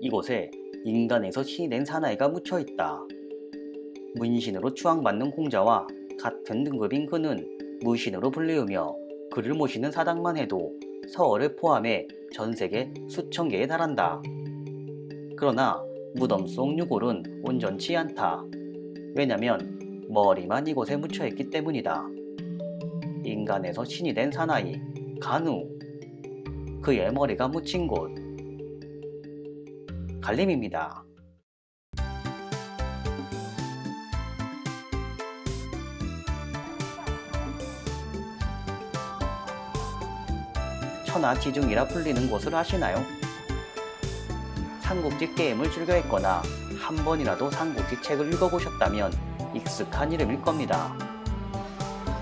이곳에 인간에서 신이 된 사나이가 묻혀있다. 문신으로 추앙받는 공자와 같은 등급인 그는 무신으로 불리우며 그를 모시는 사당만 해도 서얼을 포함해 전세계 수천 개에 달한다. 그러나 무덤 속 유골은 온전치 않다. 왜냐면 머리만 이곳에 묻혀있기 때문이다. 인간에서 신이 된 사나이 간우, 그의 머리가 묻힌 곳 갈림입니다. 천하지중이라 불리는 곳을 아시나요? 삼국지 게임을 즐겨 했거나 한 번이라도 삼국지 책을 읽어보셨다면 익숙한 이름일 겁니다.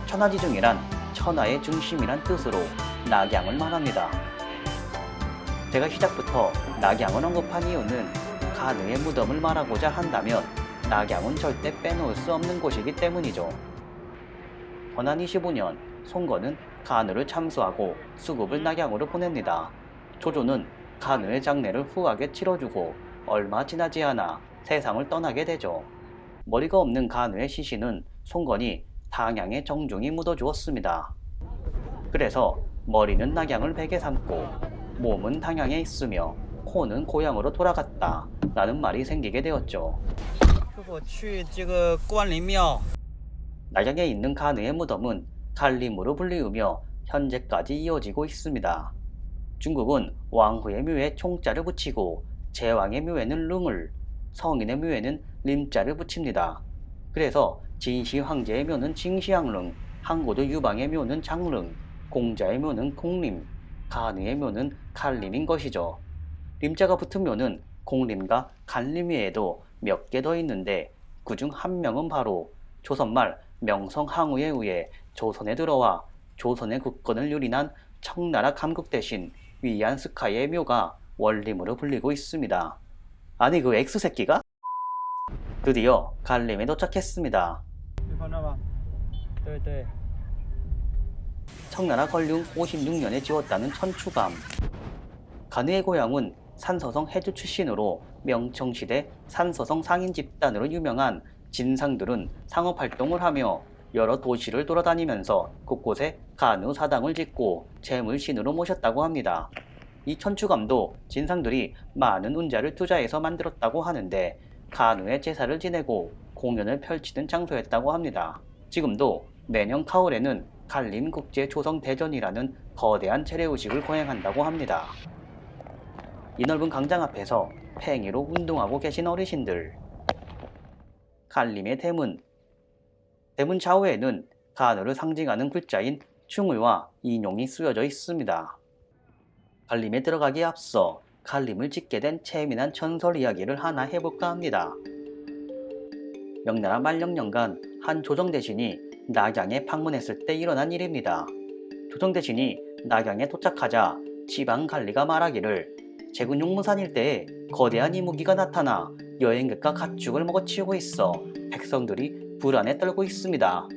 천하지중이란 천하의 중심이란 뜻으로 낙양을 말합니다. 제가 시작부터 낙양을 언급한 이유는 간우의 무덤을 말하고자 한다면 낙양은 절대 빼놓을 수 없는 곳이기 때문이죠. 번한 25년 송건은 간우를 참수하고 수급을 낙양으로 보냅니다. 조조는 간우의 장례를 후하게 치러주고 얼마 지나지 않아 세상을 떠나게 되죠. 머리가 없는 간우의 시신은 송건이 당양에 정중히 묻어주었습니다. 그래서 머리는 낙양을 베개 삼고 몸은 당양에 있으며 코는 고향으로 돌아갔다 라는 말이 생기게 되었죠. 낙양에 있는 간우의 무덤은 갈림으로 불리우며 현재까지 이어지고 있습니다. 중국은 왕후의 묘에 총자를 붙이고 제왕의 묘에는 릉을, 성인의 묘에는 림자를 붙입니다. 그래서 진시 황제의 묘는 징시양릉, 항고도 유방의 묘는 장릉, 공자의 묘는 공림, 간우의 묘는 갈림인 것이죠. 림자가 붙은 묘는 공림과 간림 외에도 몇 개 더 있는데 그중 한 명은 바로 조선말 명성 항우에 의해 조선에 들어와 조선의 국권을 유린한 청나라 감국 대신 위안 스카이의 묘가 원림으로 불리고 있습니다. 아니 그 X새끼가? 드디어 갈림에 도착했습니다. 청나라 건륜 56년에 지었다는 천추감. 간우의 고향은 산서성 해주 출신으로 명청시대 산서성 상인 집단으로 유명한 진상들은 상업활동을 하며 여러 도시를 돌아다니면서 곳곳에 간우 사당을 짓고 재물신으로 모셨다고 합니다. 이 천추감도 진상들이 많은 운자를 투자해서 만들었다고 하는데 간우의 제사를 지내고 공연을 펼치는 장소였다고 합니다. 지금도 매년 가을에는 갈림국제조성대전이라는 거대한 재래의식을 거행한다고 합니다. 이 넓은 광장 앞에서 팽이로 운동하고 계신 어르신들. 갈림의 대문. 대문 좌우에는 간우를 상징하는 글자인 충의와 인용이 쓰여져 있습니다. 갈림에 들어가기에 앞서 갈림을 짓게 된 재미난 전설 이야기를 하나 해볼까 합니다. 명나라 말령년간 한 조정대신이 낙양에 방문했을 때 일어난 일입니다. 조정대신이 낙양에 도착하자 지방관리가 말하기를 제군 용문산 일대에 거대한 이무기가 나타나 여행객과 가축을 먹어치우고 있어 백성들이 불안에 떨고 있습니다.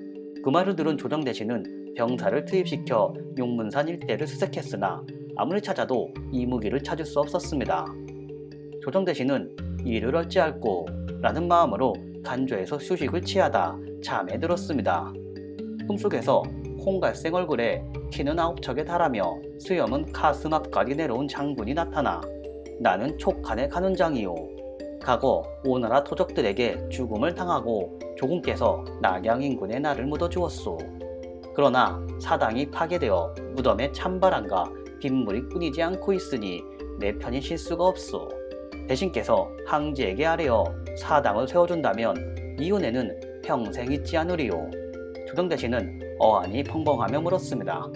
그 말을 들은 조정대신은 병사를 투입시켜 용문산 일대를 수색했으나 아무리 찾아도 이무기를 찾을 수 없었습니다. 조정대신은 이를 어찌할꼬 라는 마음으로 간조에서 휴식을 취하다 잠에 들었습니다. 꿈속에서 홍갈색 얼굴에 키는 9척에 달하며 수염은 가슴 앞까지 내려온 장군이 나타나 나는 촉한의 간운장이요. 과거 오나라 토적들에게 죽음을 당하고 조군께서 낙양 인근에 나를 묻어주었소. 그러나 사당이 파괴되어 무덤에 찬바람과 빗물이 끊이지 않고 있으니 내 편히 쉴 수가 없소. 대신께서 황제에게 아뢰어 사당을 세워준다면 이혼에는 평생 잊지 않으리요. 조정대신은 어안이 펑펑하며 물었습니다.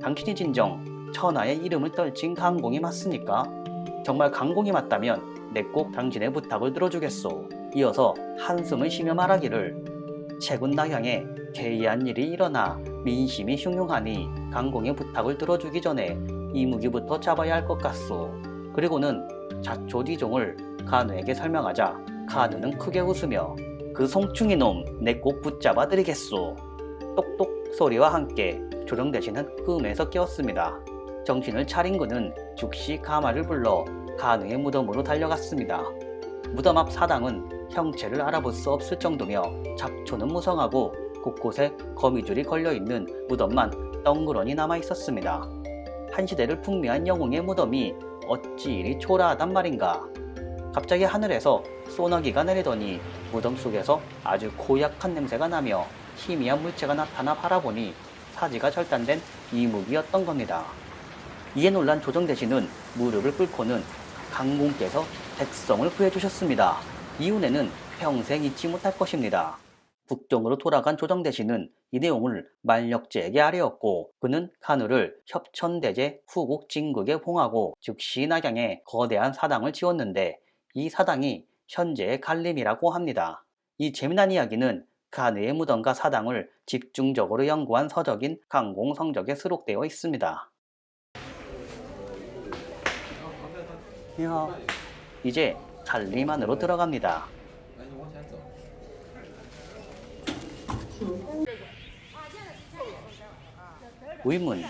당신이 진정 천하의 이름을 떨친 강공이 맞습니까? 정말 강공이 맞다면 내 꼭 당신의 부탁을 들어주겠소. 이어서 한숨을 쉬며 말하기를 최군 낙양에 개이한 일이 일어나 민심이 흉흉하니 강공의 부탁을 들어주기 전에 이무기부터 잡아야 할 것 같소. 그리고는 자초지종을 간우에게 설명하자 간우는 크게 웃으며 그 송충이 놈 내 꼭 붙잡아 드리겠소. 똑똑 소리와 함께 조정대신은 꿈에서 깨었습니다. 정신을 차린 그는 즉시 가마를 불러 간우의 무덤으로 달려갔습니다. 무덤 앞 사당은 형체를 알아볼 수 없을 정도며 잡초는 무성하고 곳곳에 거미줄이 걸려있는 무덤만 덩그러니 남아있었습니다. 한 시대를 풍미한 영웅의 무덤이 어찌 이리 초라하단 말인가. 갑자기 하늘에서 소나기가 내리더니 무덤 속에서 아주 고약한 냄새가 나며 희미한 물체가 나타나 바라보니 사지가 절단된 이묵이었던 겁니다. 이에 놀란 조정대신은 무릎을 꿇고는 강공께서 백성을 구해주셨습니다. 이후에는 평생 잊지 못할 것입니다. 북경으로 돌아간 조정대신은 이 내용을 만력제에게 아뢰었고 그는 간우를 협천대제 후국 진국에 봉하고 즉시 낙양에 거대한 사당을 지었는데 이 사당이 현재의 갈림이라고 합니다. 이 재미난 이야기는 간우의 무덤과 사당을 집중적으로 연구한 서적인 강공성적에 수록되어 있습니다. 이제 갈림 안으로 들어갑니다. 의문.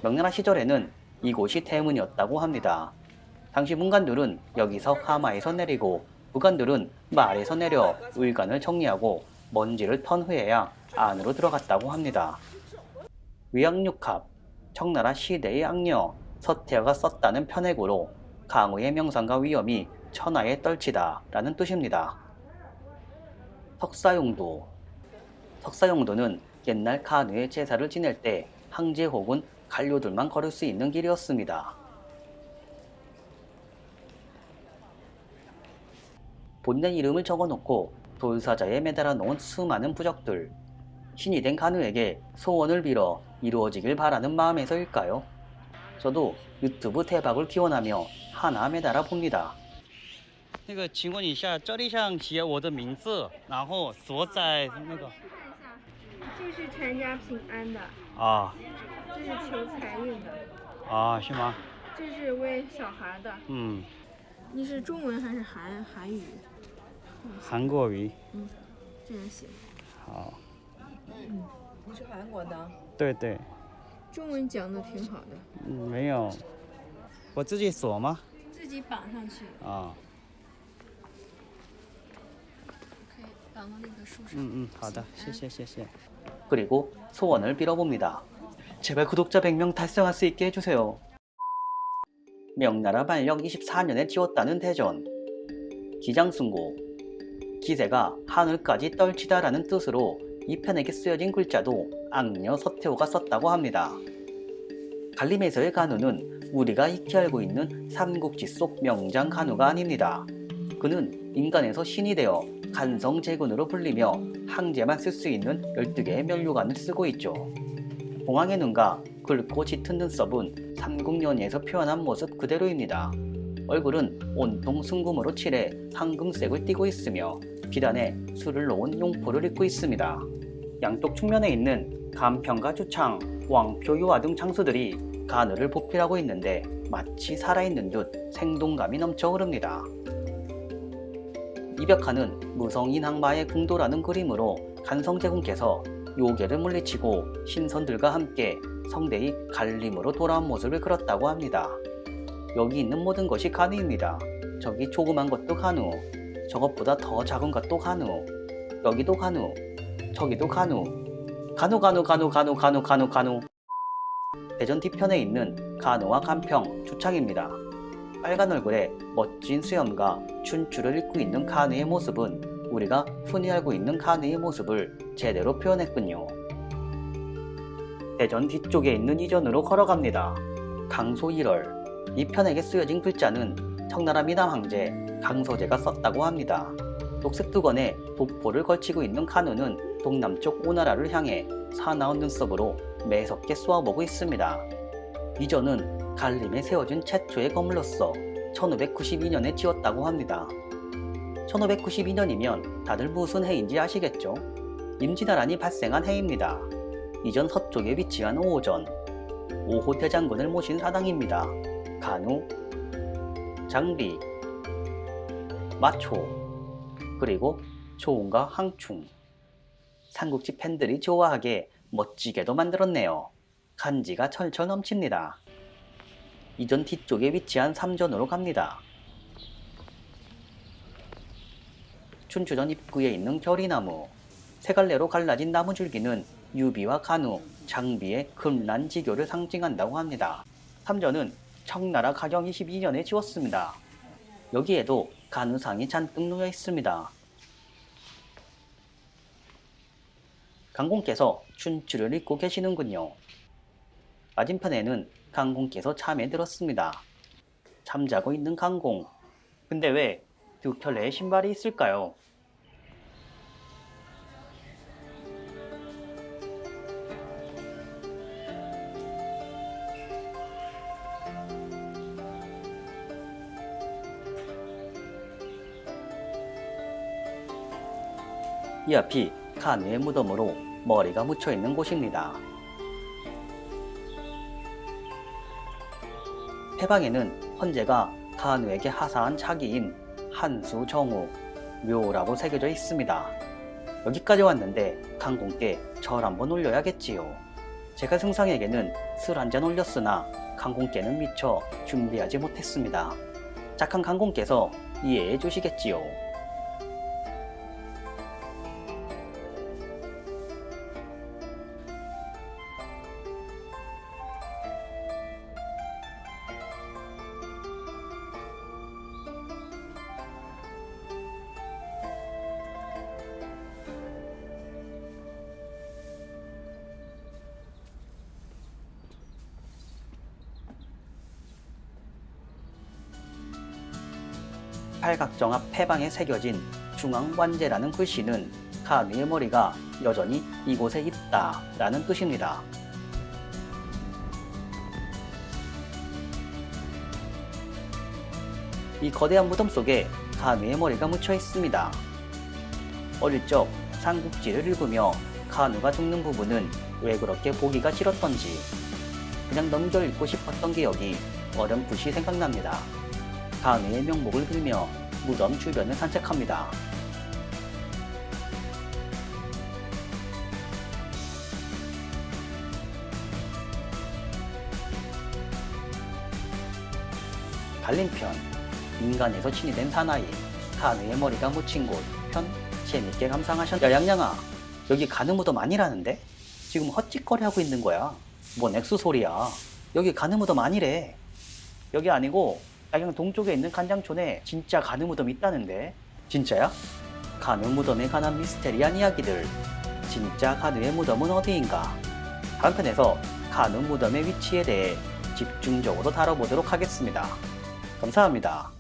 명나라 시절에는 이곳이 대문이었다고 합니다. 당시 문관들은 여기서 하마에서 내리고 부관들은 말에서 내려 의관을 정리하고 먼지를 턴 후에야 안으로 들어갔다고 합니다. 위양육합, 청나라 시대의 악녀 서태어가 썼다는 편액으로 강우의 명성과 위엄이 천하에 떨치다 라는 뜻입니다. 석사용도. 석사용도는 옛날 간우의 제사를 지낼 때 황제 혹은 관료들만 걸을 수 있는 길이었습니다. 본인의 이름을 적어놓고 돌사자에 매달아 놓은 수많은 부적들. 신이 된 간우에게 소원을 빌어 이루어지길 바라는 마음에서일까요? 저도 유튜브 대박을 기원하며 하나 매달아 봅니다. 请问一下，这里上写我的名字，然后所在那个。这是全家平安的。啊。这是求财运的。啊，是吗？这是为小孩的。嗯。你是中文还是韩语？韩国语。这样写。好。你是韩国的？对对。中文讲的挺好的。没有。我自己锁吗？自己绑上去。啊。可以绑到那个树上。好的，谢谢。 그리고 소원을 빌어봅니다. 제발 구독자 100명 달성할 수 있게 해주세요. 명나라 만력 24년에 지었다는 대전. 기장승고. 기세가 하늘까지 떨치다라는 뜻으로 이 편에게 쓰여진 글자도 악녀 서태후가 썼다고 합니다. 갈림에서의 간우는 우리가 익히 알고 있는 삼국지 속 명장 간우가 아닙니다. 그는 인간에서 신이 되어 간성제군으로 불리며 항제만 쓸 수 있는 12개의 면류관을 쓰고 있죠. 봉황의 눈과 굵고 짙은 눈썹은 삼국연의에서 표현한 모습 그대로입니다. 얼굴은 온통 순금으로 칠해 황금색을 띠고 있으며 비단에 술을 놓은 용포를 입고 있습니다. 양쪽 측면에 있는 간평과 주창, 왕표, 유화 등 장수들이 간우를 보필하고 있는데 마치 살아있는 듯 생동감이 넘쳐 흐릅니다. 이 벽화는 무성인항마의 궁도라는 그림으로 간성제군께서 요괴를 물리치고 신선들과 함께 성대의 갈림으로 돌아온 모습을 그렸다고 합니다. 여기 있는 모든 것이 간우입니다. 저기 조그만 것도 간우, 저것보다 더 작은 것도 간우, 여기도 간우, 저기도 간우, 간우. 대전 뒤편에 있는 간우와 간평, 주창입니다. 빨간 얼굴에 멋진 수염과 춘추를 입고 있는 간우의 모습은 우리가 흔히 알고 있는 간우의 모습을 제대로 표현했군요. 대전 뒤쪽에 있는 이전으로 걸어갑니다. 강소 1월. 이 편에게 쓰여진 글자는 청나라 미남 황제 강소제가 썼다고 합니다. 녹색 두건에 도포를 걸치고 있는 간우는 동남쪽 오나라를 향해 사나운 눈썹으로 매섭게 쏘아보고 있습니다. 이전은 갈림에 세워진 최초의 건물로서 1592년에 지었다고 합니다. 1592년이면 다들 무슨 해인지 아시겠죠? 임진왜란이 발생한 해입니다. 이전 서쪽에 위치한 오호전, 오호 대장군을 모신 사당입니다. 간우, 장비, 마초, 그리고 조은과 항충. 삼국지 팬들이 좋아하게 멋지게도 만들었네요. 간지가 철철 넘칩니다. 이전 뒤쪽에 위치한 삼전으로 갑니다. 춘추전 입구에 있는 결의나무, 세 갈래로 갈라진 나무줄기는 유비와 간우, 장비의 금란지교를 상징한다고 합니다. 삼전은 청나라 가경 22년에 지었습니다. 여기에도 간우상이 잔뜩 놓여 있습니다. 강공께서 춘추를 읽고 계시는군요. 맞은편에는 강공께서 잠에 들었습니다. 잠자고 있는 강공. 근데 왜 두 켤레의 신발이 있을까요? 이 앞이 간우의 무덤으로 머리가 묻혀있는 곳입니다. 해방에는 헌재가 간우에게 하사한 자기인 한수 정우, 묘라고 새겨져 있습니다. 여기까지 왔는데 강공께 절 한번 올려야겠지요. 제가 승상에게는 술 한잔 올렸으나 강공께는 미처 준비하지 못했습니다. 착한 강공께서 이해해 주시겠지요. 팔각정 앞 패방에 새겨진 중앙관제라는 글씨는 간우의 머리가 여전히 이곳에 있다 라는 뜻입니다. 이 거대한 무덤 속에 간우의 머리가 묻혀 있습니다. 어릴 적 삼국지를 읽으며 간우가 죽는 부분은 왜 그렇게 보기가 싫었던지 그냥 넘겨 읽고 싶었던 기억이 어렴풋이 생각납니다. 간우의 명복을 빌며 무덤 주변을 산책합니다. 갈림편, 인간에서 신이 된 사나이, 간우의 머리가 묻힌 곳 편 재밌게 감상하셨나요? 야 양양아, 여기 간우 무덤 아니라는데? 지금 헛짓거리 하고 있는 거야. 뭔 액수 소리야. 여기 간우 무덤 아니래. 여기 아니고 양양 동쪽에 있는 간장촌에 진짜 간우 무덤 있다는데? 진짜야? 간우 무덤에 관한 미스테리한 이야기들. 진짜 간우의 무덤은 어디인가? 다음 편에서 간우 무덤의 위치에 대해 집중적으로 다뤄보도록 하겠습니다. 감사합니다.